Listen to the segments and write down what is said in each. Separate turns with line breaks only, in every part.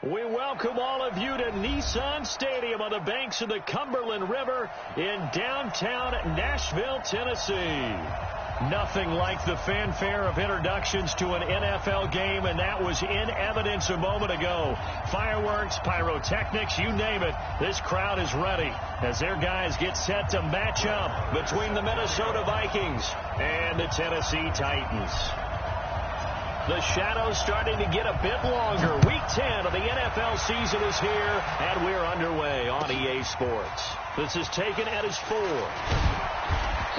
We welcome all of you to Nissan Stadium on the banks of the Cumberland River in downtown Nashville, Tennessee. Nothing like the fanfare of introductions to an NFL game, and that was in evidence a moment ago. Fireworks, pyrotechnics, you name it. This crowd is ready as their guys get set to match up between the Minnesota Vikings and the Tennessee Titans. The shadow's starting to get a bit longer. Week 10 of the NFL season is here, and we're underway on EA Sports. This is taken at his 4.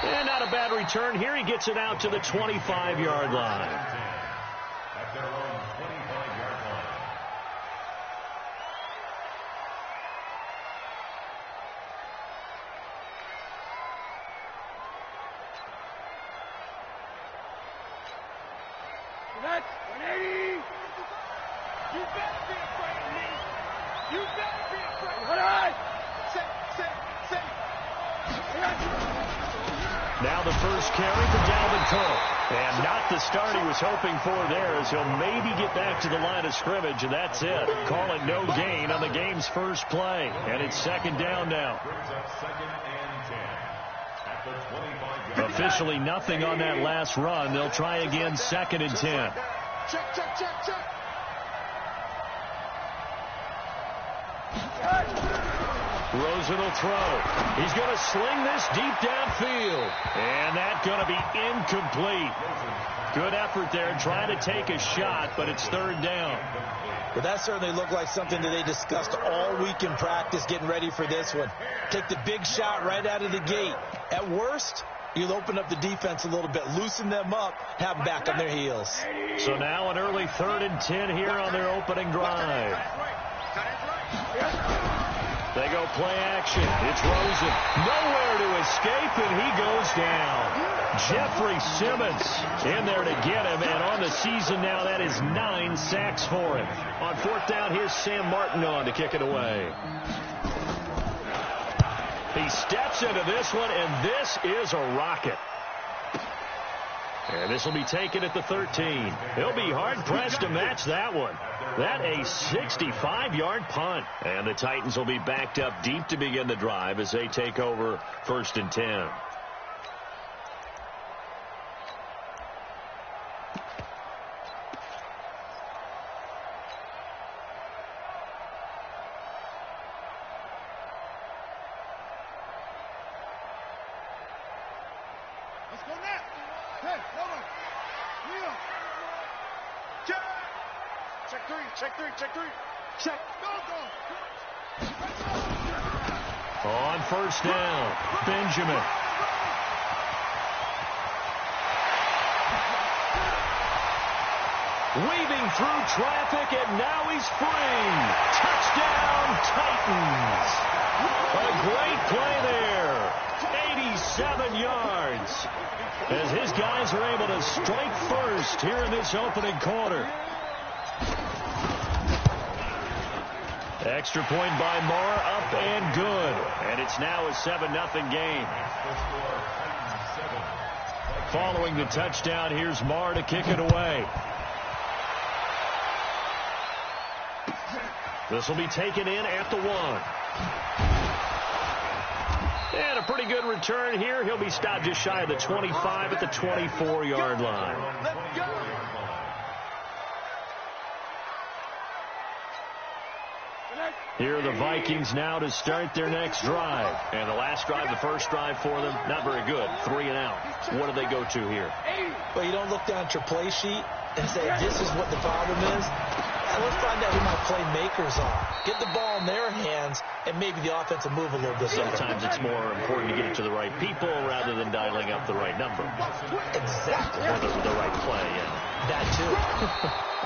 And not a bad return here. He gets it out to the 25-yard line.
At their own 25-yard line.
That's 180. You better be afraid of me. You better be afraid. Hold on. Sit.
Now the first carry for Dalvin Cook. And not the start he was hoping for there, as he'll maybe get back to the line of scrimmage, and that's it. Call it no gain on the game's first play. And it's second down now.
Brings up 2nd and 10. At the 25-yard line.
Officially nothing on that last run. They'll try again 2nd and 10.
Check.
Rosen will throw. He's going to sling this deep downfield. And that's going to be incomplete. Good effort there trying to take a shot, but it's 3rd down.
Well, that certainly looked like something that they discussed all week in practice getting ready for this one. Take the big shot right out of the gate. At worst, you'll open up the defense a little bit, loosen them up, have them back on their heels.
So now an early 3rd and 10 here on their opening drive. They go play action. It's Rosen. Nowhere to escape, and he goes down. Jeffrey Simmons in there to get him, and on the season now, that is 9 sacks for him. On 4th down, here's Sam Martin on to kick it away. He steps into this one, and this is a rocket. And this will be taken at the 13. He'll be hard-pressed to match that one. That a 65-yard punt. And the Titans will be backed up deep to begin the drive as they take over 1st and 10.
Let's go now. Hey, hold on. Neil. Check 3. Check. Go.
On 1st down, Benjamin. Weaving through traffic, and now he's free. Touchdown, Titans. A great play there. 87 yards. As his guys are able to strike first here in this opening quarter. Extra point by Moore, up and good. And it's now a 7-0 game. Following the touchdown, here's Moore to kick it away. This will be taken in at the 1. And a pretty good return here. He'll be stopped just shy of the 25 at the 24-yard line.
Let's go.
Here are the Vikings now to start their next drive. And the last drive, the first drive for them, not very good. 3 and out. What do they go to here?
Well, you don't look down at your play sheet and say, this is what the problem is. Let's find out who my playmakers are. Get the ball in their hands, and maybe the offense will move a little bit better.
Sometimes it's more important to get it to the right people rather than dialing up the right number.
Exactly.
Or the right play, yeah.
That too.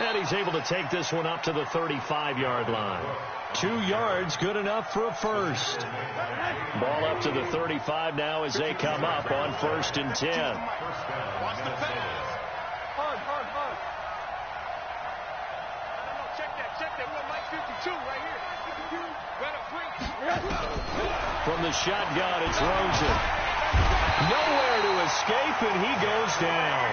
And he's able to take this one up to the 35-yard line. 2 yards, good enough for a first. Ball up to the 35 now as they come up on 1st and 10.
Watch the pass. Hard. Check that. We're Mike 52 right here. From the shotgun, it's Rosen.
Nowhere to escape, and he goes down.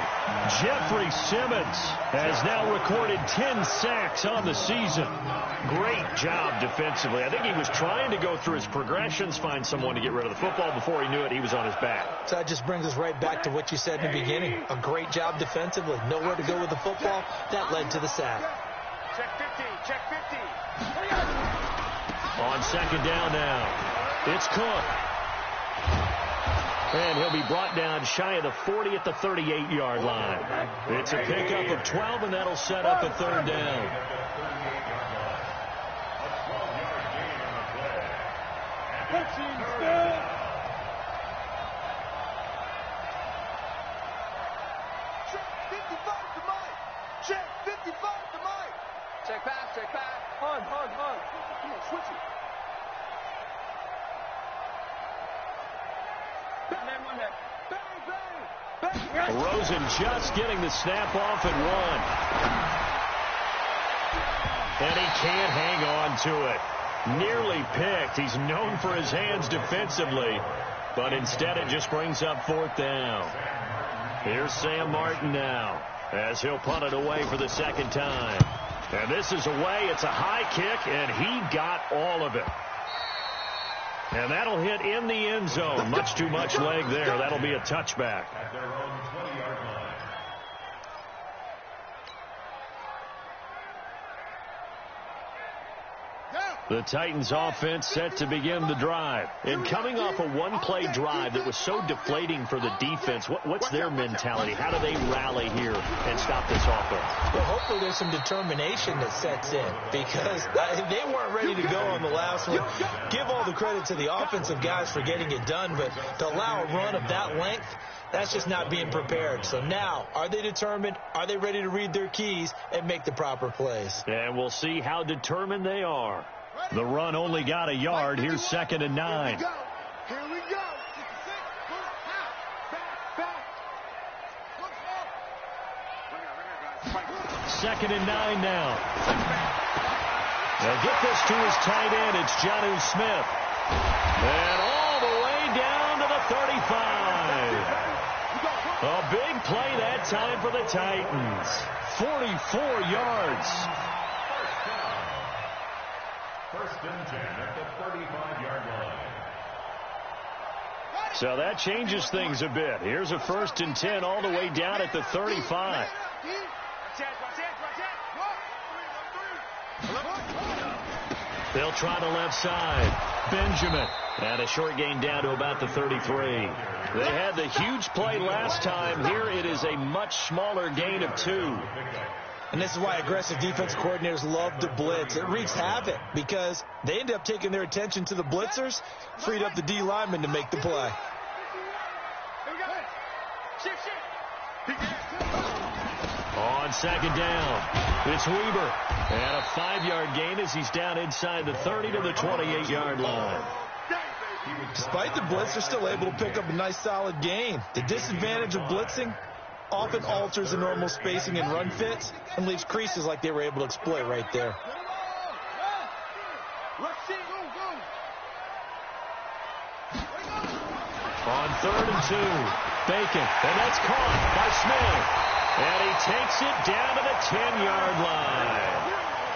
Jeffrey Simmons has now recorded 10 sacks on the season. Great job defensively. I think he was trying to go through his progressions, find someone to get rid of the football. Before he knew it, he was on his back.
So that just brings us right back to what you said in the beginning. A great job defensively. Nowhere to go with the football. That led to the sack.
Check 50. Check 50.
On second down now, it's Cook. And he'll be brought down shy of the 40 at the 38-yard line. It's a pickup of 12, and that'll set up a third down.
Check 55 to Mike. Check pass, check pass. Hug. Come on, switch it.
Rosen just getting the snap off at 1. And he can't hang on to it. Nearly picked. He's known for his hands defensively, but instead it just brings up fourth down. Here's Sam Martin now, as he'll punt it away for the second time. And this is away. It's a high kick, and he got all of it. And that'll hit in the end zone. Much too much leg there. That'll be a touchback.
At their own 20-yard line.
The Titans offense set to begin the drive. And coming off a one-play drive that was so deflating for the defense, what's their mentality? How do they rally here and stop this offense?
Well, hopefully there's some determination that sets in, because they weren't ready to go on the last one. Give all the credit to the offensive guys for getting it done, but to allow a run of that length, that's just not being prepared. So now, are they determined? Are they ready to read their keys and make the proper plays?
And we'll see how determined they are. The run only got a yard. Here's 2nd and 9.
Here we go.
Second and 9 now. They'll get this to his tight end. It's Jonnu Smith. And all the way down to the 35. A big play that time for the Titans. 44 yards.
First and 10 at the 35-yard line.
So that changes things a bit. Here's a 1st and 10 all the way down at the 35. They'll try the left side. Benjamin. And a short gain down to about the 33. They had the huge play last time. Here it is a much smaller gain of 2.
And this is why aggressive defense coordinators love to blitz. It wreaks havoc because they end up taking their attention to the blitzers, freed up the D lineman to make the play.
On second down, it's Weber. And a 5-yard gain as he's down inside the 30 to the 28-yard line.
Despite the blitz, they're still able to pick up a nice solid gain. The disadvantage of blitzing often alters the normal spacing and run fits and leaves creases like they were able to exploit right there.
On 3rd and 2, Bacon, and that's caught by Smith. And he takes it down to the 10-yard line.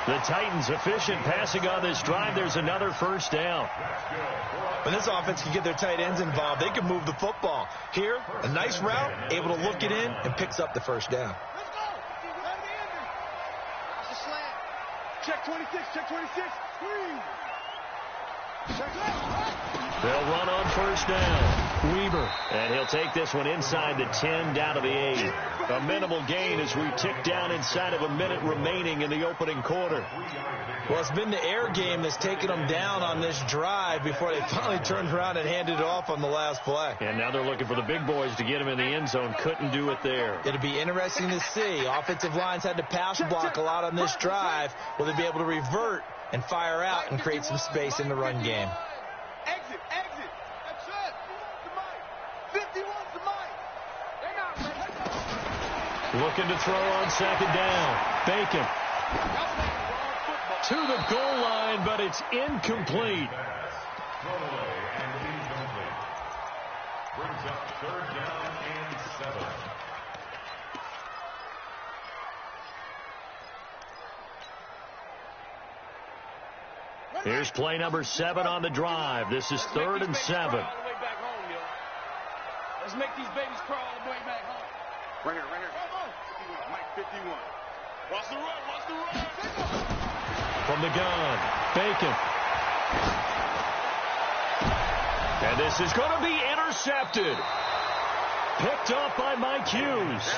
The Titans efficient passing on this drive. There's another first down.
When this offense can get their tight ends involved, they can move the football. Here, a nice route, able to look it in, and picks up the first down.
Check 26, check 26.
They'll run on first down. Weber, and he'll take this one inside the 10 down to the 8. A minimal gain as we tick down inside of a minute remaining in the opening quarter.
Well, it's been the air game that's taken them down on this drive before they finally turned around and handed it off on the last play.
And now they're looking for the big boys to get him in the end zone. Couldn't do it there.
It'll be interesting to see. Offensive lines had to pass block a lot on this drive. Will they be able to revert and fire out and create some space in the run game?
Exit. That's it. To Mike. 51 to Mike. They're not ready.
Looking to throw on second down. Bacon. To the goal line, but it's incomplete.
Throwaway and incomplete. Brings
Here's play number 7 on the drive. This is 3rd and 7.
Let's make these babies crawl all the way back home. Right here, right here. Mike 51. Watch the run, watch the run.
From the gun, Bacon. And this is going to be intercepted. Picked off by Mike Hughes.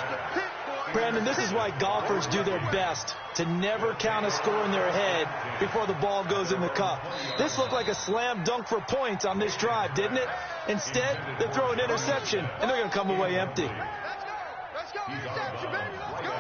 Brandon, this is why golfers do their best to never count a score in their head before the ball goes in the cup. This looked like a slam dunk for points on this drive, didn't it? Instead, they throw an interception, and they're going to come away empty.
Let's go, interception, baby, let's go.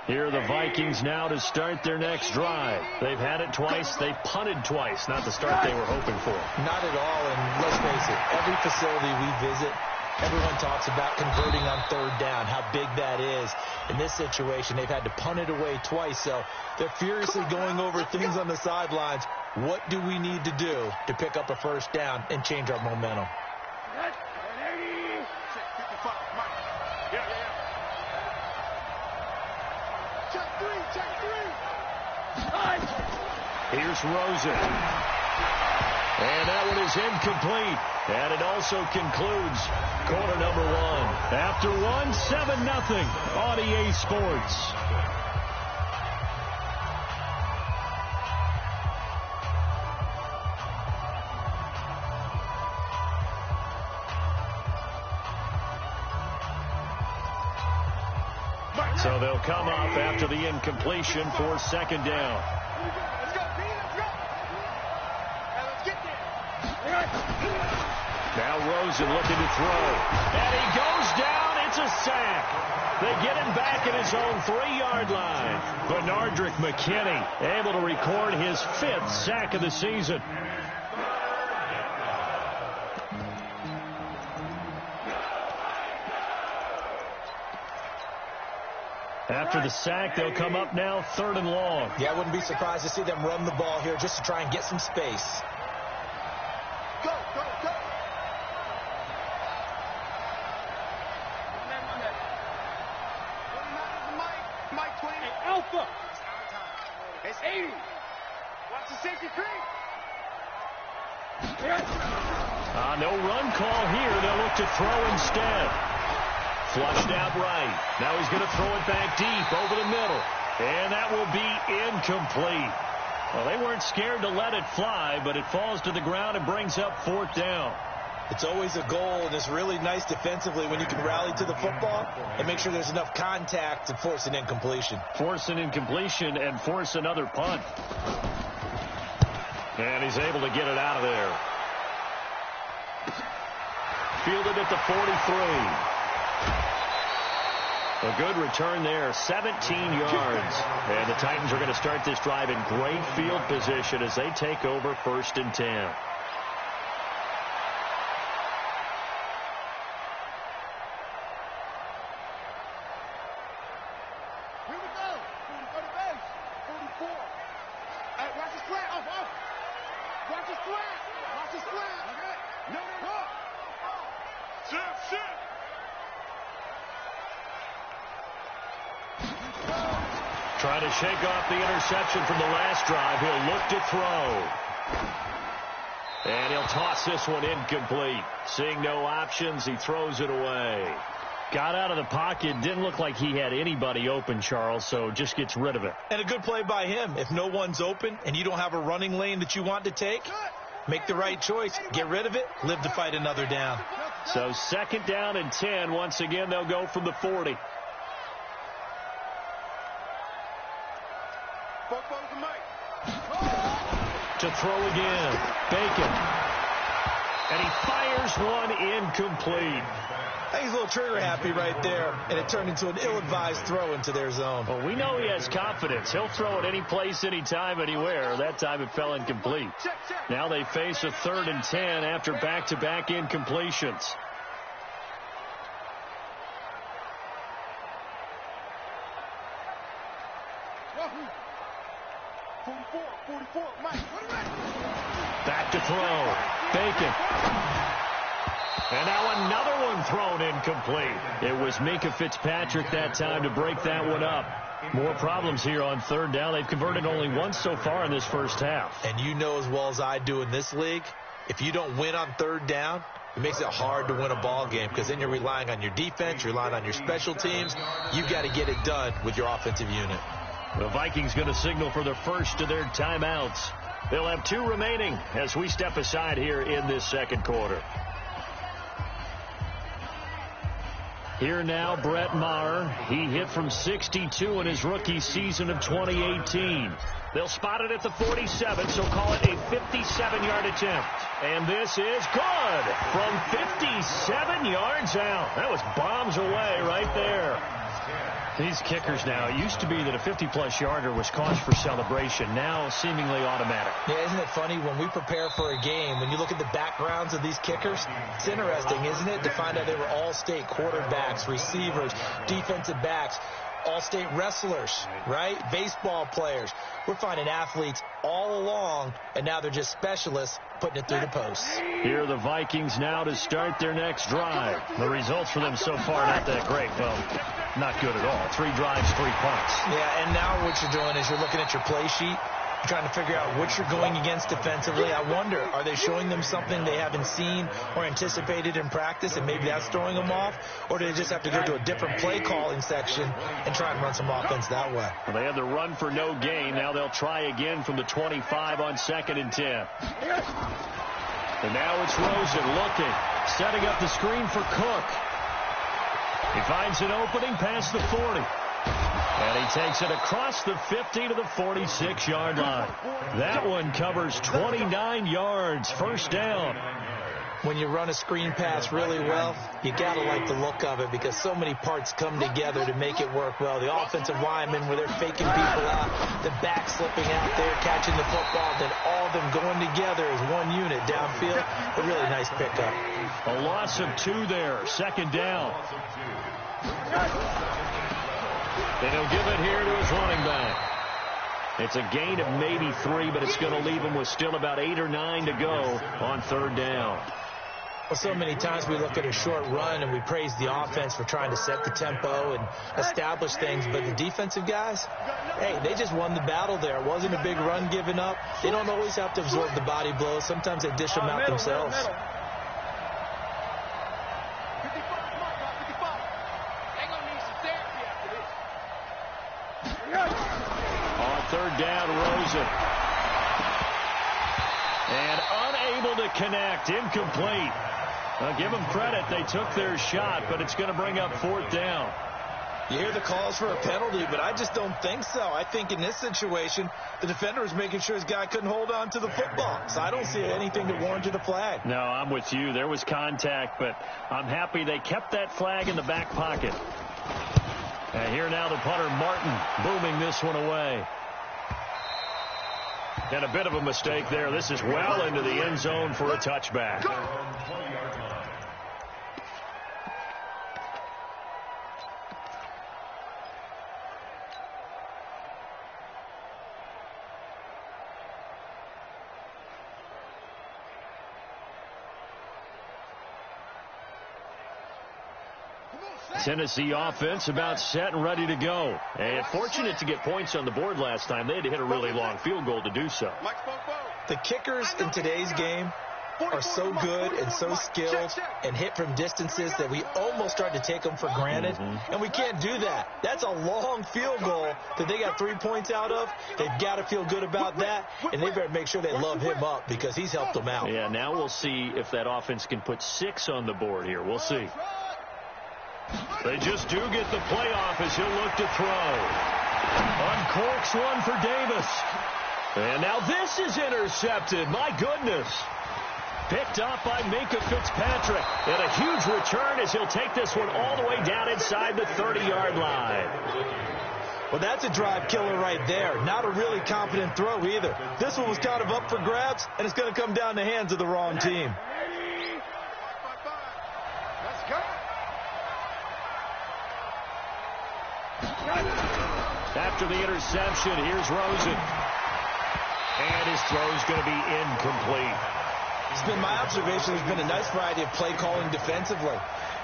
Here are the Vikings now to start their next drive. They've had it twice. They've punted twice. Not the start they were hoping for.
Not at all, and let's face it, every facility we visit, everyone talks about converting on 3rd down, how big that is. In this situation, they've had to punt it away twice, so they're furiously going over things on the sidelines. What do we need to do to pick up a 1st down and change our momentum?
Here's Rosen. And that one is incomplete. And it also concludes quarter number 1. After 1, 7-0 on EA Sports. So they'll come up after the incompletion for 2nd down. Now Rosen looking to throw. And he goes down. It's a sack. They get him back at his own 3-yard line. Bernardrick McKinney able to record his 5th sack of the season. After the sack, they'll come up now 3rd and long.
Yeah, I wouldn't be surprised to see them run the ball here just to try and get some space.
Go, go, go. Mike 20. Hey, Alpha. It's 80. Watch the safety creep.
No run call here. They'll look to throw instead. Flushed out right. Now he's going to throw it back deep over the middle. And that will be incomplete. Well, they weren't scared to let it fly, but it falls to the ground and brings up 4th down.
It's always a goal, and it's really nice defensively when you can rally to the football and make sure there's enough contact to force an incompletion.
Force an incompletion and force another punt. And he's able to get it out of there. Fielded at the 43. A good return there, 17 yards. And the Titans are going to start this drive in great field position as they take over 1st and 10.
Here we go. 44 to base. 44. Hey, watch the slant. Off. Watch the slant. Watch the slant. Okay. No. Shit.
Trying to shake off the interception from the last drive. He'll look to throw. And he'll toss this one incomplete. Seeing no options, he throws it away. Got out of the pocket. Didn't look like he had anybody open, Charles, so just gets rid of it.
And a good play by him. If no one's open and you don't have a running lane that you want to take, make the right choice. Get rid of it. Live to fight another down.
So 2nd down and 10. Once again, they'll go from the 40. To throw again. Bacon. And he fires one incomplete.
I think he's a little trigger happy right there, and it turned into an ill-advised throw into their zone.
Well, we know he has confidence. He'll throw it any place, anytime, anywhere. That time it fell incomplete. Now they face a 3rd and 10 after back-to-back incompletions. Back to throw. Bacon. And now another one thrown incomplete. It was Minkah Fitzpatrick that time to break that one up. More problems here on third down. They've converted only once so far in this first half.
And you know as well as I do in this league, if you don't win on third down, it makes it hard to win a ball game because then you're relying on your defense, you're relying on your special teams. You've got to get it done with your offensive unit.
The Vikings going to signal for the first of their timeouts. They'll have 2 remaining as we step aside here in this second quarter. Here now, Brett Maher. He hit from 62 in his rookie season of 2018. They'll spot it at the 47, so call it a 57-yard attempt. And this is good from 57 yards out. That was bombs away right there. These kickers now, it used to be that a 50-plus yarder was cause for celebration. Now seemingly automatic.
Yeah, isn't it funny when we prepare for a game, when you look at the backgrounds of these kickers, it's interesting, isn't it, to find out they were all-state quarterbacks, receivers, defensive backs, all-state wrestlers, right? Baseball players. We're finding athletes all along, and now they're just specialists putting it through the posts.
Here are the Vikings now to start their next drive. The results for them so far not that great. Well, not good at all. 3 drives, 3 punts.
Yeah, and now what you're doing is you're looking at your play sheet. You're trying to figure out what you're going against defensively. I wonder, are they showing them something they haven't seen or anticipated in practice, and maybe that's throwing them off? Or do they just have to go to a different play calling section and try and run some offense that way?
Well, they had the run for no gain. Now they'll try again from the 25 on 2nd and 10. And now it's Rosen looking, setting up the screen for Cook. He finds an opening past the 40. And he takes it across the 50 to the 46-yard line. That one covers 29 yards, first down.
When you run a screen pass really well, you got to like the look of it because so many parts come together to make it work well. The offensive linemen where they're faking people out, the back slipping out there, catching the football, then all of them going together as one unit downfield. A really nice pickup.
A loss of 2 there, 2nd down. And he'll give it here to his running back. It's a gain of maybe 3, but it's going to leave him with still about 8 or 9 to go on 3rd down.
Well, so many times we look at a short run and we praise the offense for trying to set the tempo and establish things, but the defensive guys, hey, they just won the battle there. It wasn't a big run given up. They don't always have to absorb the body blows. Sometimes they dish them out themselves.
On 3rd down, Rosen. And unable to connect, incomplete. I'll give them credit. They took their shot, but it's going to bring up 4th down.
You hear the calls for a penalty, but I just don't think so. I think in this situation, the defender was making sure his guy couldn't hold on to the football. So I don't see anything that warranted a flag.
No, I'm with you. There was contact, but I'm happy they kept that flag in the back pocket. And here now the punter, Martin, booming this one away. And a bit of a mistake there. This is well into the end zone for a touchback. Tennessee offense about set and ready to go. And fortunate to get points on the board last time. They had to hit a really long field goal to do so.
The kickers in today's game are so good and so skilled and hit from distances that we almost start to take them for granted. And we can't do that. That's a long field goal that they got 3 points out of. They've got to feel good about that, and they better make sure they love him up because he's helped them out.
Yeah, now we'll see if that offense can put 6 on the board here. We'll see. They just do get the playoff as he'll look to throw. Uncorks one for Davis. And now this is intercepted. My goodness. Picked up by Minka Fitzpatrick. And a huge return as he'll take this one all the way down inside the 30-yard line.
Well, that's a drive killer right there. Not a really confident throw either. This one was kind of up for grabs, and it's going to come down in the hands of the wrong team.
Let's go.
After the interception, here's Rosen. And his throw's going to be incomplete.
It's been my observation there's been a nice variety of play calling defensively.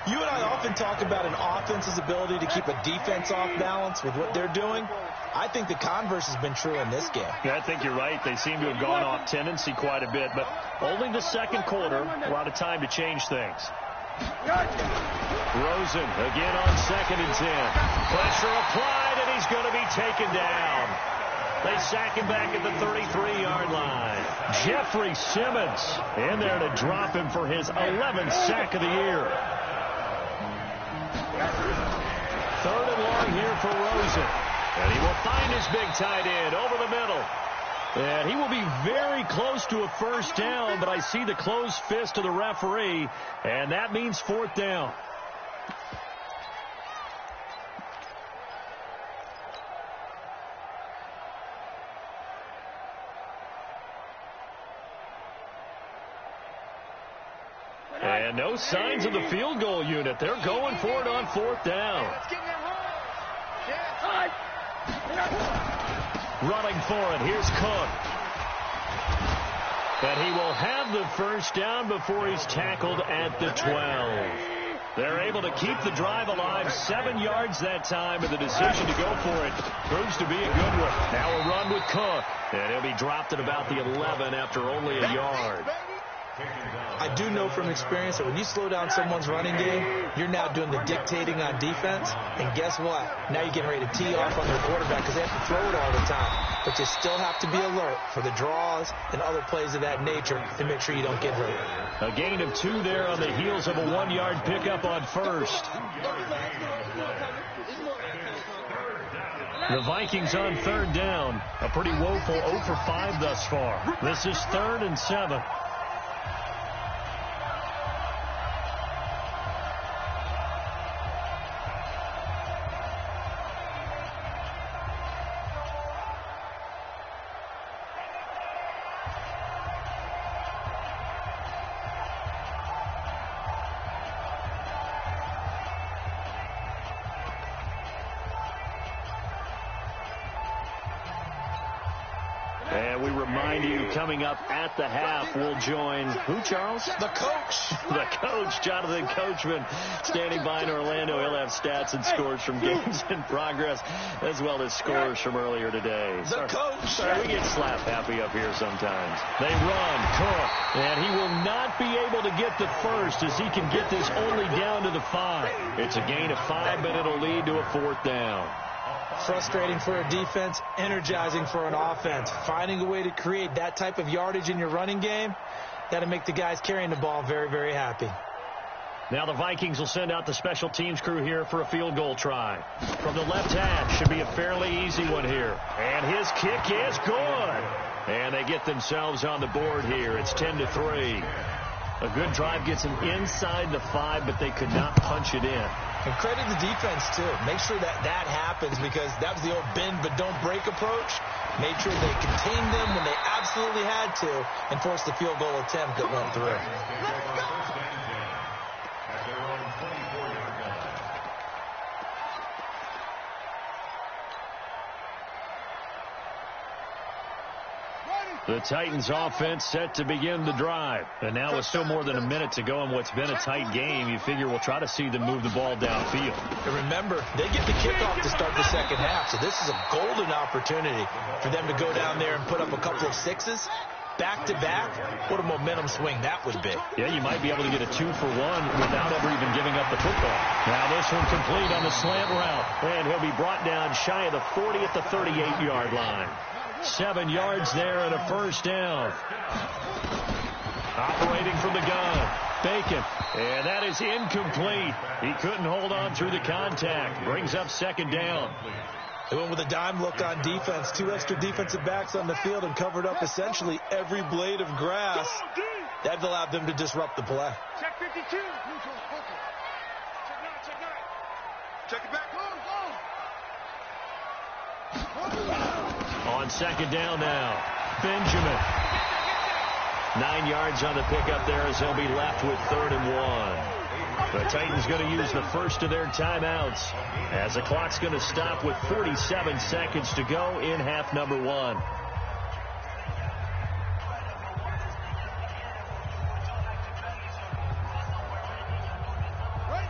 You and I often talk about an offense's ability to keep a defense off balance with what they're doing. I think the converse has been true in this game.
Yeah, I think you're right. They seem to have gone off tendency quite a bit, but only the second quarter. A lot of time to change things. Rosen again on 2nd and 10. Pressure applied, and he's going to be taken down. They sack him back at the 33-yard line. Jeffrey Simmons in there to drop him for his 11th sack of the year. 3rd and long here for Rosen. And he will find his big tight end over the middle. And he will be very close to a first down, but I see the closed fist of the referee, and that means 4th down. And no signs of the field goal unit. They're going for it on 4th down. Running for it. Here's Cook. But he will have the first down before he's tackled at the 12. They're able to keep the drive alive. 7 yards that time, and the decision to go for it proves to be a good one. Now a run with Cook. And he'll be dropped at about the 11 after only a yard.
I do know from experience that when you slow down someone's running game, you're now doing the dictating on defense. And guess what? Now you're getting ready to tee off on their quarterback because they have to throw it all the time. But you still have to be alert for the draws and other plays of that nature to make sure you don't get hurt.
A gain of 2 there on the heels of a 1-yard pickup on first. The Vikings on 3rd down. A pretty woeful 0 for 5 thus far. This is 3rd and 7. And we remind you, coming up at the half, we'll join who, Charles?
The coach.
The coach, Jonathan Coachman, standing by in Orlando. He'll have stats and scores from games in progress, as well as scores from earlier today.
The coach.
Sorry, we get slap happy up here sometimes. They run, Cook, and he will not be able to get the first as he can get this only down to the 5. It's a gain of 5, but it'll lead to a 4th down.
Frustrating for a defense, energizing for an offense. Finding a way to create that type of yardage in your running game, that'll make the guys carrying the ball very, very happy.
Now the Vikings will send out the special teams crew here for a field goal try. From the left hash, should be a fairly easy one here. And his kick is good. And they get themselves on the board here. It's 10-3. A good drive gets them inside the 5, but they could not punch it in.
And credit the defense, too. Make sure that happens because that was the old bend but don't break approach. Made sure they contained them when they absolutely had to and forced the field goal attempt that went through. The Titans offense set to begin the drive. And now with still more than a minute to go in what's been a tight game, you figure we'll try to see them move the ball downfield. And remember, they get the kickoff to start the second half, so this is a golden opportunity for them to go down there and put up a couple of 6s. Back-to-back, what a momentum swing that would be.
Yeah, you might be able to get a 2-for-1 without ever even giving up the football. Now this one complete on the slant route, and he'll be brought down shy of the 40 at the 38-yard line. 7 yards there and a first down. Operating from the gun, Bacon, and that is incomplete. He couldn't hold on through the contact. Brings up 2nd down.
They went with a dime look on defense. 2 extra defensive backs on the field and covered up essentially every blade of grass. That allowed them to disrupt the play.
Check 52. Check 9. Check it back.
On 2nd down now, Benjamin. 9 yards on the pickup there as he'll be left with 3rd and 1. The Titans going to use the first of their timeouts as the clock's going to stop with 47 seconds to go in half number 1.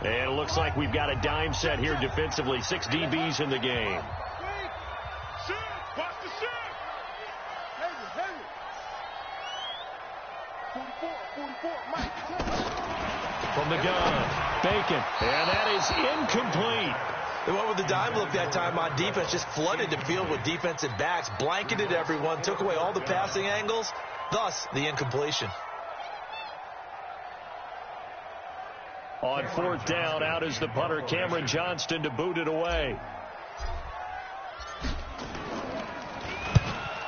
Ready?
And it looks like we've got a dime set here defensively. 6 DBs in the game.
Watch the shit. Heavy. 44, Mike.
From the gun, Bacon. And that is incomplete.
They went with the dime look that time on defense, just flooded the field with defensive backs, blanketed everyone, took away all the passing angles, thus the incompletion.
On 4th down, out is the punter, Cameron Johnston, to boot it away.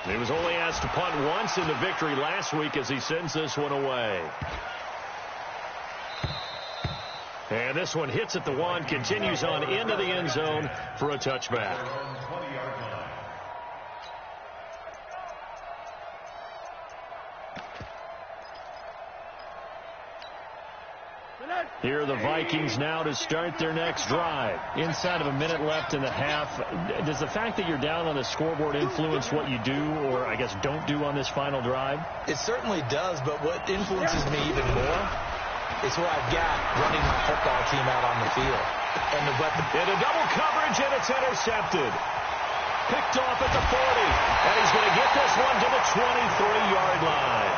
He was only asked to punt once in the victory last week as he sends this one away. And this one hits at the 1, continues on into the end zone for a touchback. Here are the Vikings now to start their next drive. Inside of a minute left in the half. Does the fact that you're down on the scoreboard influence what you do, or I guess don't do on this final drive?
It certainly does, but what influences me even more is who I've got running my football team out on the field. And the weapon.
Into double coverage, and it's intercepted. Picked off at the 40. And he's going to get this one to the 23-yard line.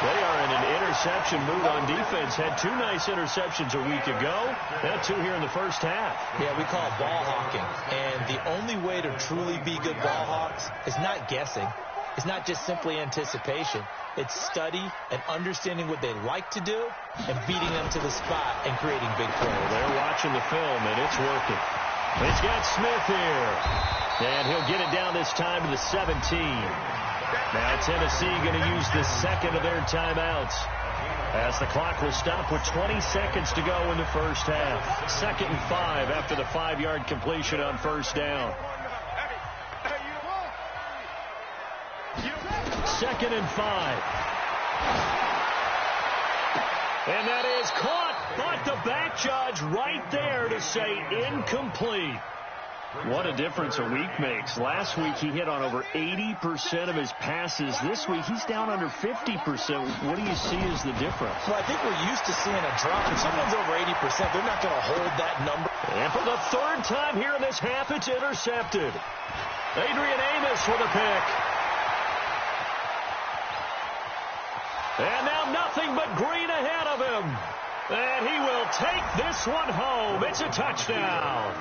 They are in an interception mood on defense. Had 2 nice interceptions a week ago. Now 2 here in the first half.
Yeah, we call it ball hawking. And the only way to truly be good ball hawks is not guessing. It's not just simply anticipation. It's study and understanding what they like to do and beating them to the spot and creating big plays.
Well, they're watching the film, and it's working. He's got Smith here. And he'll get it down this time to the 17. Now Tennessee going to use the second of their timeouts as the clock will stop with 20 seconds to go in the first half. 2nd and 5 after the 5-yard completion on 1st down. 2nd and 5. And that is caught, but the back judge right there to say incomplete. What a difference a week makes. Last week he hit on over 80% of his passes. This week he's down under 50%. What do you see as the difference?
Well, I think we're used to seeing a drop. If someone's over 80%, they're not going to hold that number.
And for the 3rd time here in this half, it's intercepted. Adrian Amos with a pick. And now nothing but green ahead of him. And he will take this one home. It's a touchdown.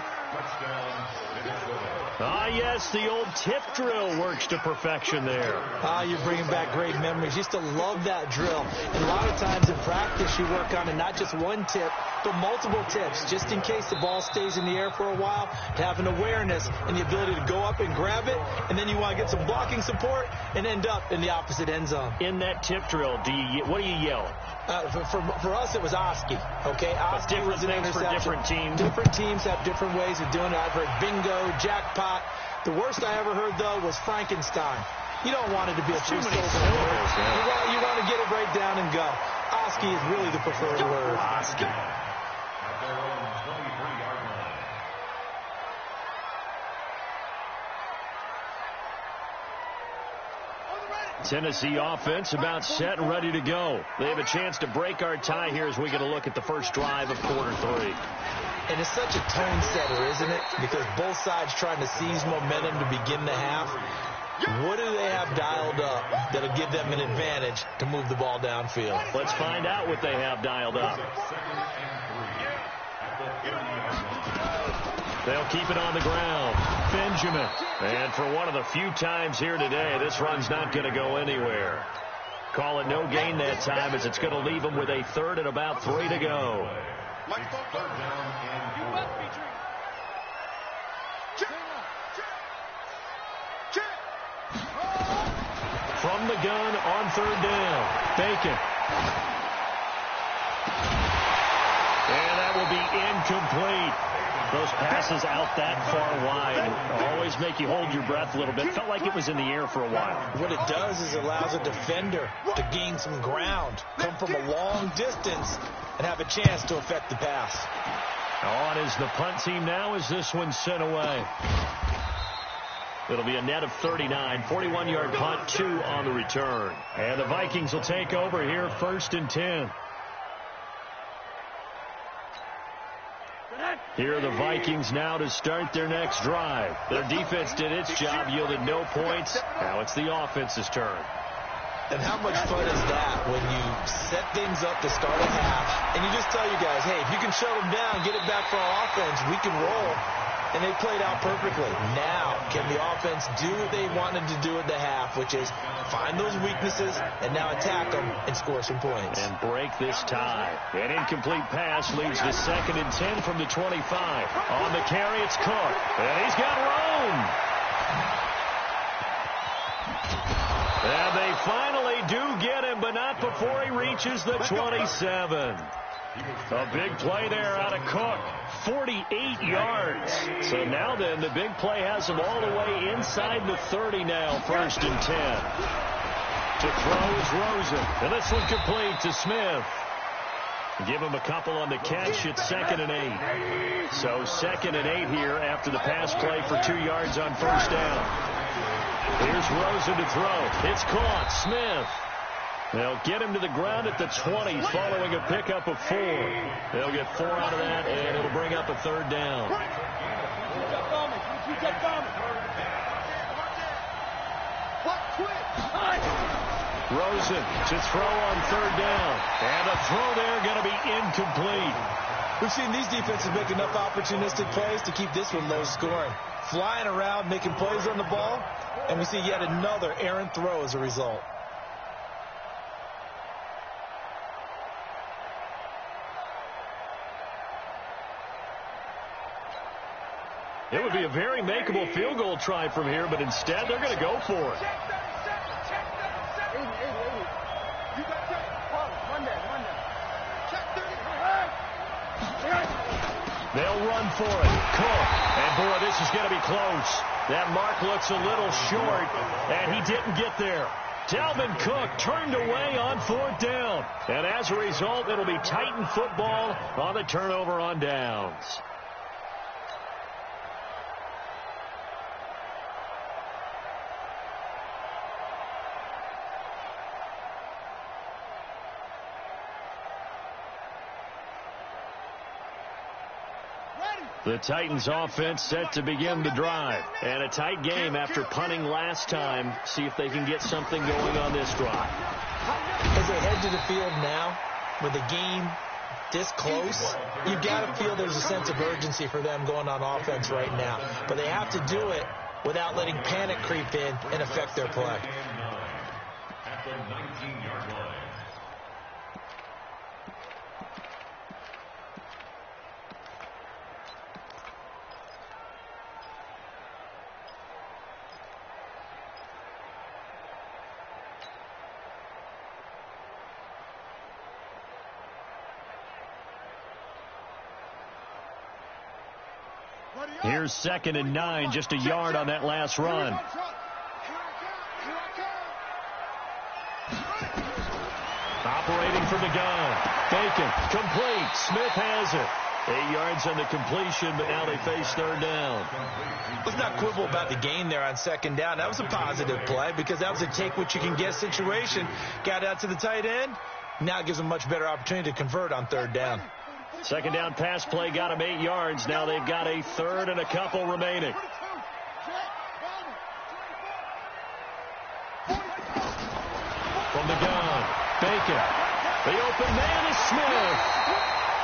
Ah, yes, the old tip drill works to perfection there.
Ah, you're bringing back great memories. Used to love that drill. And a lot of times in practice, you work on it, not just one tip, but multiple tips, just in case the ball stays in the air for a while, to have an awareness and the ability to go up and grab it, and then you want to get some blocking support and end up in the opposite end zone.
In that tip drill, what do you yell?
For us, it was Oski. Okay, Oski was an interception.
For different teams.
Different teams have different ways of doing it. I've heard bingo, jackpot. The worst I ever heard, though, was Frankenstein. You don't want it to be a free syllable word. You want to get it right down and go. Oski is really the preferred word.
Oski. Tennessee offense about set and ready to go. They have a chance to break our tie here as we get a look at the first drive of quarter 3.
And it's such a tone setter, isn't it? Because both sides trying to seize momentum to begin the half. What do they have dialed up that'll give them an advantage to move the ball downfield?
Let's find out what they have dialed up. They'll keep it on the ground. Benjamin. And for one of the few times here today, this run's not going to go anywhere. Call it no gain that time as it's going to leave them with a 3rd and about 3 to go. From the gun on 3rd down. Bacon. And that will be incomplete. Those passes out that far wide always make you hold your breath a little bit. Felt like it was in the air for a while.
What it does is it allows a defender to gain some ground, come from a long distance, and have a chance to affect the pass.
On is the punt team now as this one's sent away. It'll be a net of 39, 41-yard punt, 2 on the return. And the Vikings will take over here, 1st and 10. Here are the Vikings now to start their next drive. Their defense did its job, yielded no points. Now it's the offense's turn.
And how much fun is that when you set things up to start a half, and you just tell you guys, hey, if you can shut them down, get it back for our offense, we can roll. And they played out perfectly. Now, can the offense do what they wanted to do at the half, which is find those weaknesses and now attack them and score some points.
And break this tie. An incomplete pass leads to 2nd and 10 from the 25. On the carry, it's Cook. And he's got room. And they finally do get him, but not before he reaches the 27. A big play there out of Cook. 48 yards. So now then, the big play has him all the way inside the 30 now. 1st and 10. To throw is Rosen. And this one complete to Smith. Give him a couple on the catch. It's 2nd and 8. So 2nd and 8 here after the pass play for 2 yards on 1st down. Here's Rosen to throw. It's caught. Smith. They'll get him to the ground at the 20 following a pickup of 4. They'll get 4 out of that, and it'll bring up a 3rd down. Rosen to throw on 3rd down. And a throw there going to be incomplete.
We've seen these defenses make enough opportunistic plays to keep this one low scoring. Flying around, making plays on the ball, and we see yet another errant throw as a result.
It would be a very makeable field goal try from here, but instead they're going to go for it. They'll run for it. Cook. And, boy, this is going to be close. That mark looks a little short, and he didn't get there. Dalvin Cook turned away on 4th down. And as a result, it'll be Titan football on the turnover on downs. The Titans offense set to begin the drive. And a tight game after punting last time. See if they can get something going on this drive.
As they head to the field now, with the game this close, you've got to feel there's a sense of urgency for them going on offense right now. But they have to do it without letting panic creep in and affect their play.
At the 19-yard line.
Here's 2nd and 9, just a yard on that last run. Operating from the gun. Bacon, complete. Smith has it. 8 yards on the completion, but now they face 3rd down.
Let's not quibble about the gain there on 2nd down. That was a positive play because that was a take-what-you-can-get situation. Got out to the tight end. Now it gives them a much better opportunity to convert on 3rd down.
2nd down pass play got them 8 yards. Now they've got a 3rd and a couple remaining. From the gun, Bacon. The open man is Smith.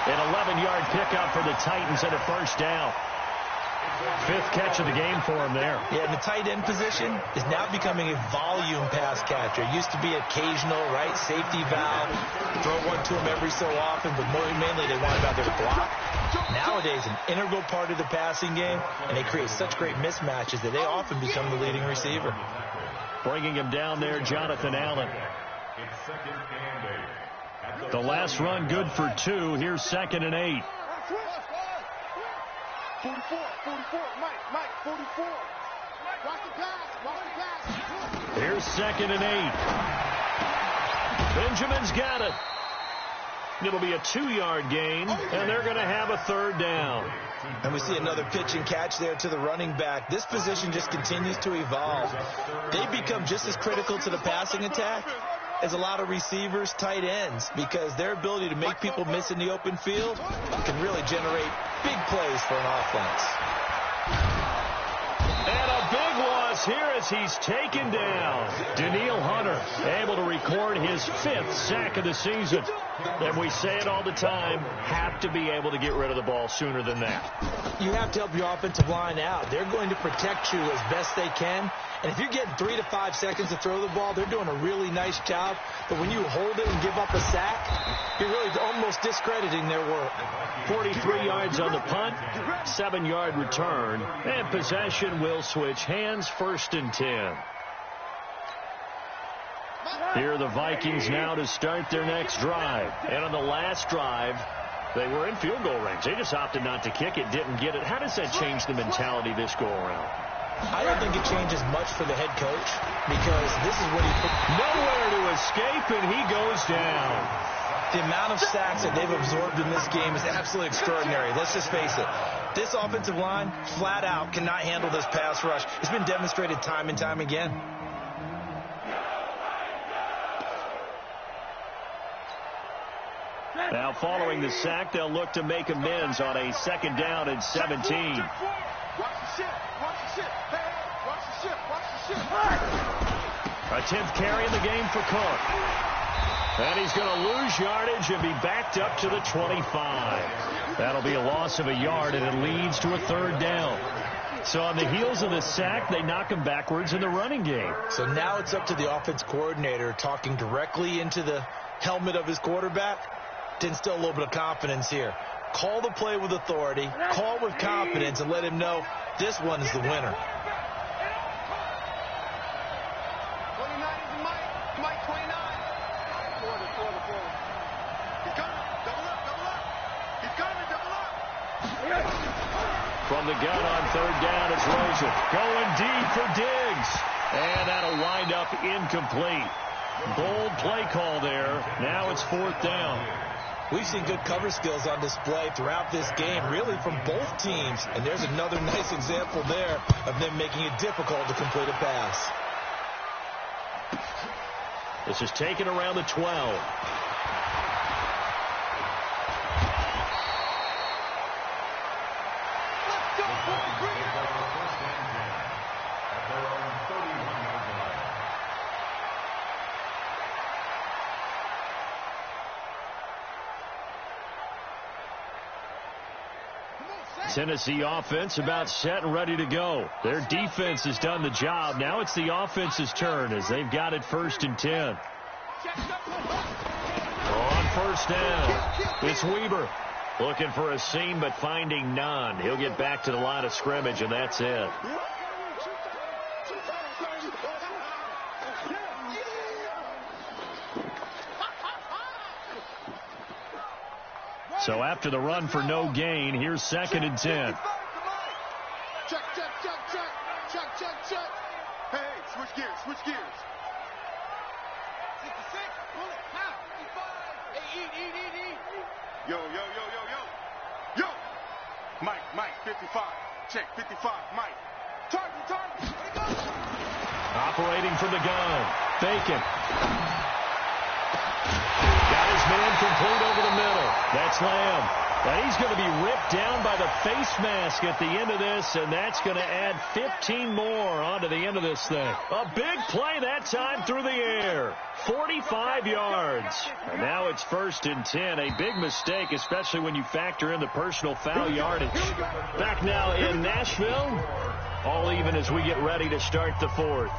An 11-yard pickup for the Titans and a 1st down. 5th catch of the game for him there.
Yeah, and the tight end position is now becoming a volume pass catcher. It used to be occasional, right, safety valve, throw one to him every so often, but mainly they want him out there to block. Nowadays, an integral part of the passing game, and they create such great mismatches that they often become the leading receiver.
Bringing him down there, Jonathan Allen. The last run good for 2. Here's 2nd and 8.
44, Mike, 44. Watch the pass.
Here's 2nd and 8. Benjamin's got it. It'll be a 2-yard gain, and they're going to have a 3rd down.
And we see another pitch and catch there to the running back. This position just continues to evolve. They become just as critical to the passing attack as a lot of receivers, tight ends, because their ability to make people miss in the open field can really generate Big plays for an offense.
And a big loss here as he's taken down. Danielle Hunter able to record his 5th sack of the season. And we say it all the time, have to be able to get rid of the ball sooner than that.
You have to help your offensive line out. They're going to protect you as best they can. And if you're getting 3 to 5 seconds to throw the ball, they're doing a really nice job. But when you hold it and give up a sack, you're really almost discrediting their work.
43 yards on the punt, 7-yard return, and possession will switch hands, 1st and 10. Here are the Vikings now to start their next drive. And on the last drive, they were in field goal range. They just opted not to kick it, didn't get it. How does that change the mentality this go-around?
I don't think it changes much for the head coach because this is what he put.
Nowhere to escape, and he goes down.
The amount of sacks that they've absorbed in this game is absolutely extraordinary. Let's just face it. This offensive line, flat out, cannot handle this pass rush. It's been demonstrated time and time again.
Now, following the sack, they'll look to make amends on a 2nd down and 17.
Watch the shit. Watch the shit. Hey, watch the shit. Watch the shit.
A 10th carry in the game for Cook. And he's going to lose yardage and be backed up to the 25. That'll be a loss of a yard, and it leads to a 3rd down. So on the heels of the sack, they knock him backwards in the running game.
So now it's up to the offense coordinator talking directly into the helmet of his quarterback to instill a little bit of confidence here. Call the play with authority, call with confidence, and let him know this one is the winner.
29 is Mike. Mike 29. Forward. He's coming. Double up. He's coming. Double up.
From the gun on 3rd down is Rosen. Going deep for Diggs. And that'll wind up incomplete. Bold play call there. Now it's 4th down.
We've seen good cover skills on display throughout this game, really from both teams. And there's another nice example there of them making it difficult to complete a pass.
This is taken around the 12. Tennessee offense about set and ready to go. Their defense has done the job. Now it's the offense's turn as they've got it 1st and 10. On 1st down, it's Weber. Looking for a seam but finding none. He'll get back to the line of scrimmage, and that's it. So after the run for no gain, here's 2nd and 10.
Check. Hey, switch gears. 66, pull it, now, 55. Hey, eat. Yo. Mike, 55. Check, 55, Mike. Target. There he goes.
Operating from the gun. Bacon. Got his man complete over the middle. That's Lamb. And he's going to be ripped down by the face mask at the end of this, and that's going to add 15 more onto the end of this thing. A big play that time through the air. 45 yards. And now it's 1st and 10. A big mistake, especially when you factor in the personal foul yardage. Back now in Nashville. All even as we get ready to start the 4th.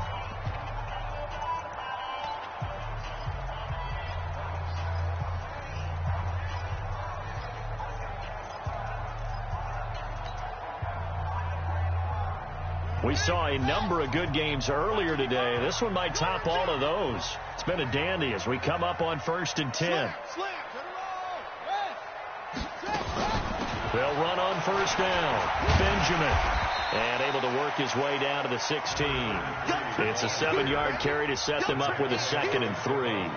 We saw a number of good games earlier today. This one might top all of those. It's been a dandy as we come up on 1st and 10. They'll run on 1st down. Benjamin. And able to work his way down to the 16. It's a 7-yard carry to set them up with a 2nd and 3.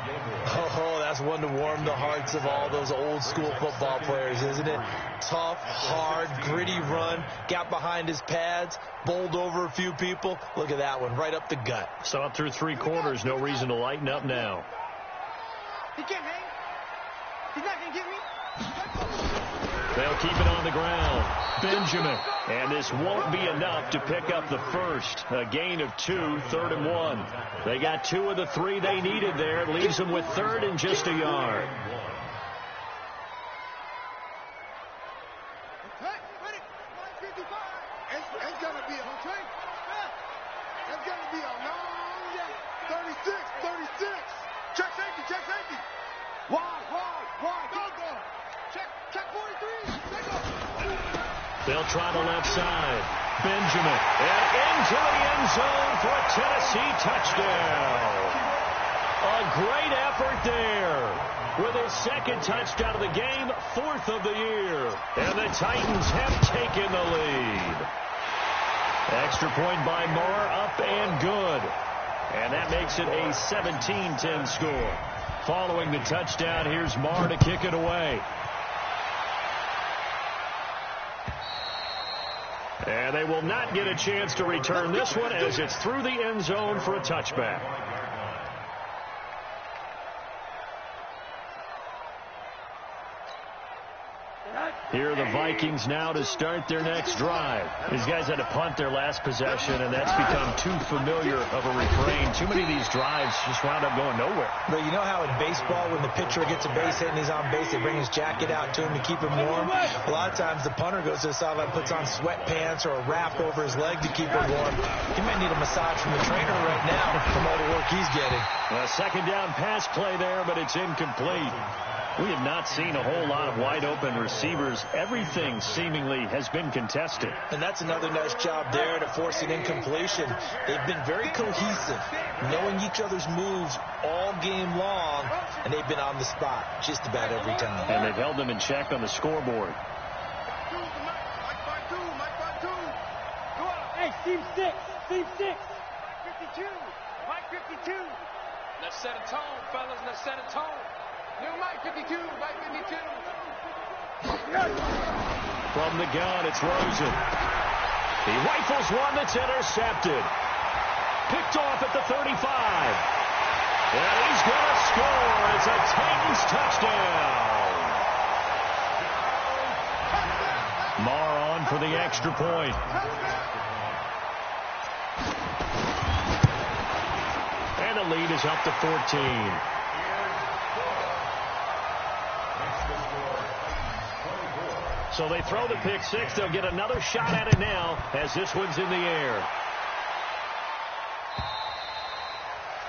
Oh, that's one to warm the hearts of all those old school football players, isn't it? Tough, hard, gritty run. Got behind his pads, bowled over a few people. Look at that one, right up the gut.
So up through 3 quarters, no reason to lighten up now.
He can't hang. He's not going to get me.
They'll keep it on the ground. Benjamin. And this won't be enough to pick up the first. A gain of 2, 3rd and 1. They got 2 of the 3 they needed there. Leaves them with 3rd and just a yard.
It's going to be a long 36. Check safety. Wide. Go. Check 43.
They'll try the left side. Benjamin. And into the end zone for a Tennessee touchdown. A great effort there. With his 2nd touchdown of the game, 4th of the year. And the Titans have taken the lead. Extra point by Marr, up and good. And that makes it a 17-10 score. Following the touchdown, here's Marr to kick it away. And they will not get a chance to return this one as it's through the end zone for a touchback. Here are the Vikings now to start their next drive. These guys had to punt their last possession, and that's become too familiar of a refrain. Too many of these drives just wound up going nowhere.
But you know how in baseball, when the pitcher gets a base hit and he's on base, they bring his jacket out to him to keep him warm? A lot of times the punter goes to the sideline, puts on sweatpants or a wrap over his leg to keep him warm. He might need a massage from the trainer right now from all the work he's getting.
A 2nd down pass play there, but it's incomplete. We have not seen a whole lot of wide-open receivers. Everything seemingly has been contested.
And that's another nice job there to force an incompletion. They've been very cohesive, knowing each other's moves all game long, and they've been on the spot just about every time.
And they've held them in check on the scoreboard.
Hey, Steve 6. 52. Mike 52.
Let's set a tone, fellas. Let's set a tone. New Mike 52.
From the gun, it's Rosen. He rifles one that's intercepted. Picked off at the 35. And he's going to score. It's a Titans touchdown. Marr on for the extra point. And the lead is up to 14. So they throw the pick 6. They'll get another shot at it now as this one's in the air.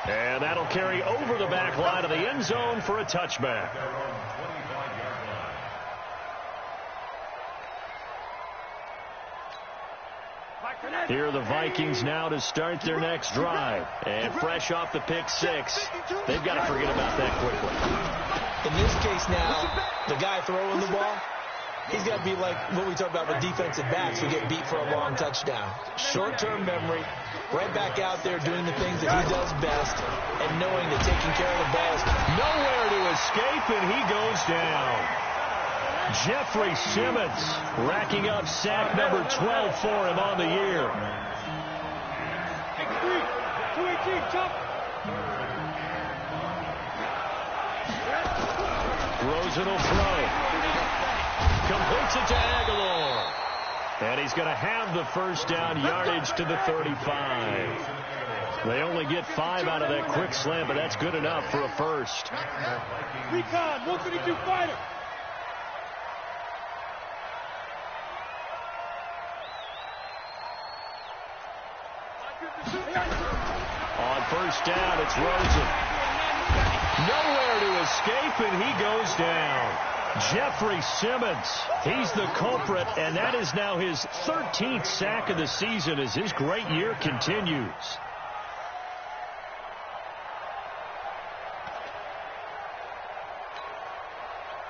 And that'll carry over the back line of the end zone for a touchback. Here are the Vikings now to start their next drive. And fresh off the pick 6, they've got to forget about that quickly.
In this case now, the guy throwing the ball, he's got to be like what we talk about with defensive backs who get beat for a long touchdown. Short-term memory, right back out there doing the things that he does best, and knowing that taking care of the ball is
nowhere to escape, and he goes down. Jeffrey Simmons racking up sack number 12 for him on the year.
X3. 218. Chop.
Rosen will throw. Completes it to Aguilar. And he's going to have the first down, yardage to the 35. They only get 5 out of that quick slant, but that's good enough for a first.
Recon, 152 fighter.
On first down, it's Rosen. Nowhere to escape, and he goes down. Jeffrey Simmons, he's the culprit, and that is now his 13th sack of the season as his great year continues.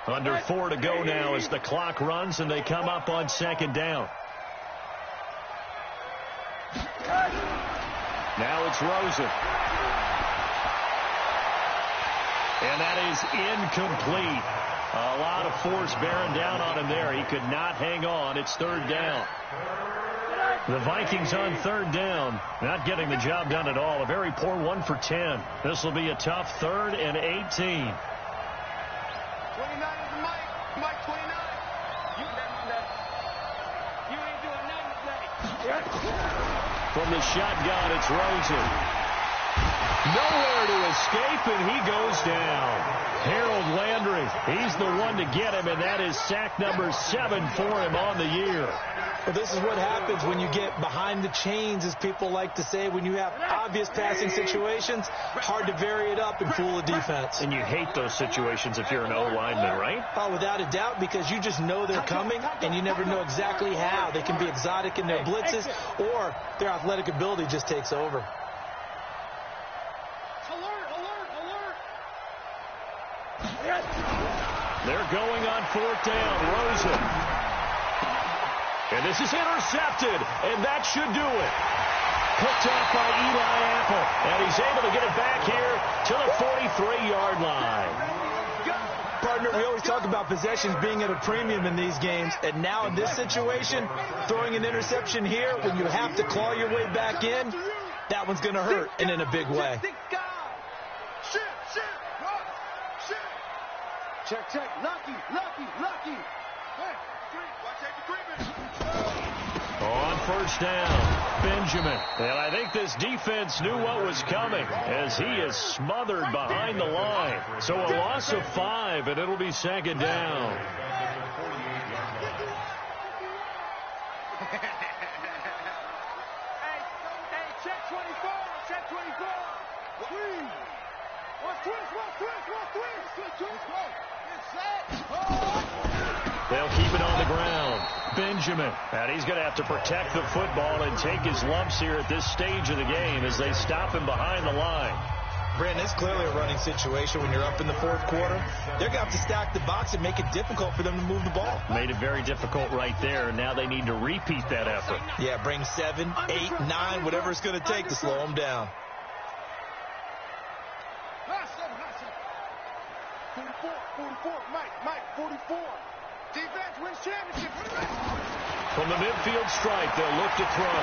Under 4 to go now as the clock runs and they come up on 2nd down. Now it's Rosen. And that is incomplete. A lot of force bearing down on him there. He could not hang on. It's 3rd down. The Vikings on 3rd down, not getting the job done at all. A very poor 1 for 10. This will be a tough 3rd and 18.
29 is Mike. Mike 29.
You ain't doing nothing today.
From the shotgun, it's Rosen. Nowhere to escape, and he goes down. Harold Landry, he's the one to get him, and that is sack number 7 for him on the year.
Well, this is what happens when you get behind the chains, as people like to say. When you have obvious passing situations, hard to vary it up and fool a defense.
And you hate those situations if you're an O-lineman, right?
Oh, without a doubt, because you just know they're coming, and you never know exactly how. They can be exotic in their blitzes, or their athletic ability just takes over.
They're going on 4th down. Rosen. And this is intercepted, and that should do it. Picked off by Eli Apple, and he's able to get it back here to the 43-yard line.
Partner, we always talk about possessions being at a premium in these games, and now in this situation, throwing an interception here when you have to claw your way back in, that one's going to hurt, and in a big way.
Check. Lucky.
On 1st down, Benjamin. And I think this defense knew what was coming as he is smothered behind the line. So a loss of 5, and it'll be 2nd down.
Hey, check 24. Check 24.
They'll keep it on the ground. Benjamin. And he's going to have to protect the football and take his lumps here at this stage of the game as they stop him behind the line.
Brandon, it's clearly a running situation when you're up in the 4th quarter. They're going to have to stack the box and make it difficult for them to move the ball.
Made it very difficult right there. Now they need to repeat that effort.
Yeah, bring 7, 8, 9, whatever it's going to take to slow them down.
44, Mike, 44. Defense wins championship.
From the midfield stripe, they'll look to throw.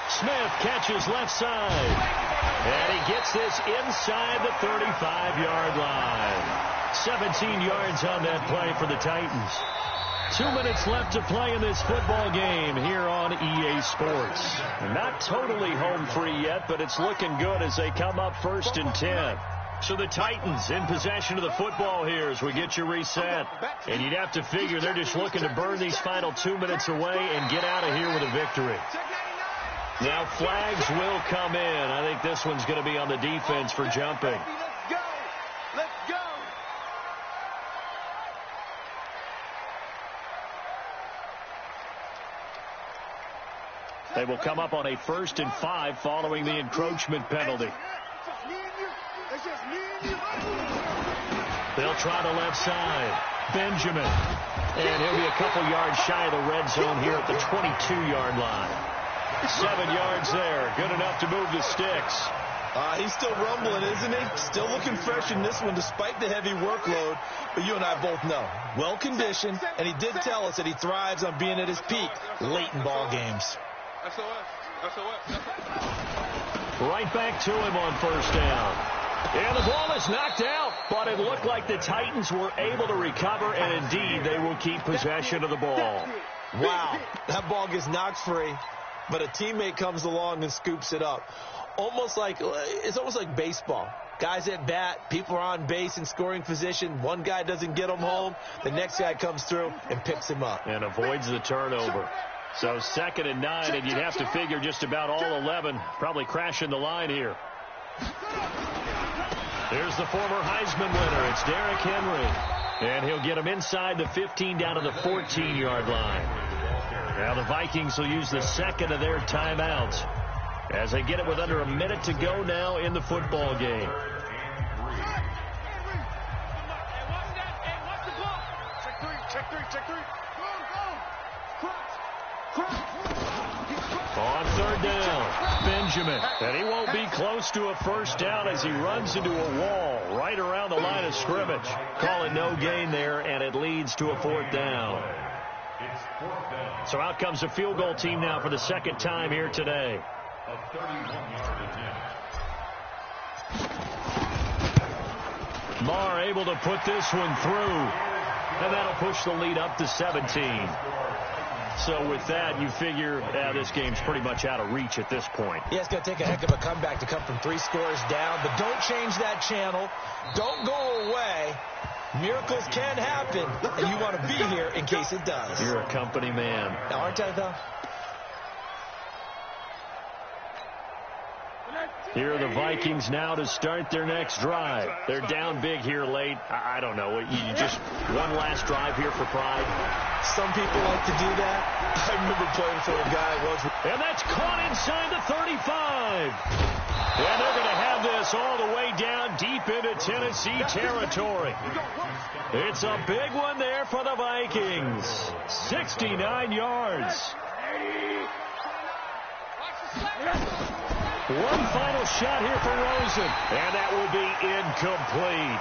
Smith catches left side. And he gets this inside the 35-yard line. 17 yards on that play for the Titans. 2 minutes left to play in this football game here on EA Sports. Not totally home free yet, but it's looking good as they come up 1st and 10. So the Titans in possession of the football here as we get you reset. And you'd have to figure they're just looking to burn these final 2 minutes away and get out of here with a victory. Now flags will come in. I think this one's going to be on the defense for jumping.
Let's go.
They will come up on a 1st and 5 following the encroachment penalty. They'll try the left side. Benjamin. And he'll be a couple yards shy of the red zone here at the 22-yard line. 7 yards there. Good enough to move the sticks.
He's still rumbling, isn't he? Still looking fresh in this one despite the heavy workload. But you and I both know. Well-conditioned, and he did tell us that he thrives on being at his peak late in ball games.
Right back to him on 1st down. And the ball is knocked out, but it looked like the Titans were able to recover, and indeed they will keep possession of the ball.
Wow, that ball gets knocked free, but a teammate comes along and scoops it up. It's almost like baseball. Guys at bat, people are on base in scoring position. One guy doesn't get him home. The next guy comes through and picks him up.
And avoids the turnover. So 2nd and 9, and you'd have to figure just about all 11 probably crashing the line here. Here's the former Heisman winner. It's Derrick Henry. And he'll get him inside the 15 down to the 14-yard line. Now the Vikings will use the 2nd of their timeouts as they get it with under a minute to go now in the football game.
Check 3.
On 3rd down, Benjamin. And he won't be close to a 1st down as he runs into a wall right around the line of scrimmage. Call it no gain there, and it leads to a 4th down. So out comes the field goal team now for the 2nd time here today. Marr able to put this one through. And that'll push the lead up to 17. So with that, you figure this game's pretty much out of reach at this point.
Yeah, it's going to take a heck of a comeback to come from 3 scores down. But don't change that channel. Don't go away. Miracles can happen, and you want to be here in case it does.
You're a company man.
Now, aren't I, though?
Here are the Vikings now to start their next drive. They're down big here late. I don't know. You just one last drive here for pride.
Some people like to do that. I remember playing for a guy once.
And that's caught inside the 35. And they're going to have this all the way down deep into Tennessee territory. It's a big one there for the Vikings. 69 yards. One final shot here for Rosen, and that will be incomplete.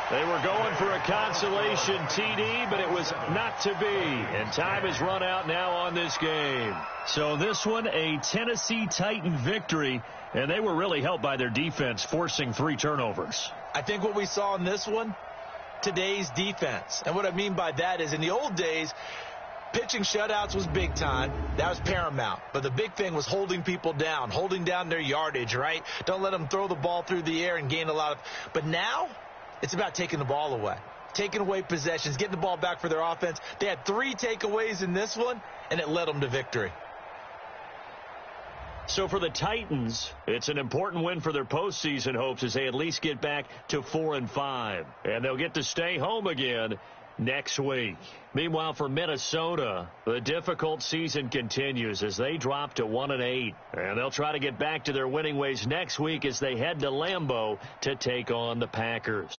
They were going for a consolation TD, but it was not to be, and time has run out now on this game. So this one, a Tennessee Titan victory, and they were really helped by their defense, forcing 3 turnovers.
I think what we saw in this one, today's defense. And what I mean by that is in the old days, pitching shutouts was big time. That was paramount. But the big thing was holding people down, holding down their yardage, right? Don't let them throw the ball through the air and gain a lot of... But now, it's about taking the ball away. Taking away possessions, getting the ball back for their offense. They had 3 takeaways in this one, and it led them to victory.
So for the Titans, it's an important win for their postseason hopes as they at least get back to 4-5. And they'll get to stay home again next week. Meanwhile, for Minnesota, the difficult season continues as they drop to 1-8. And they'll try to get back to their winning ways next week as they head to Lambeau to take on the Packers.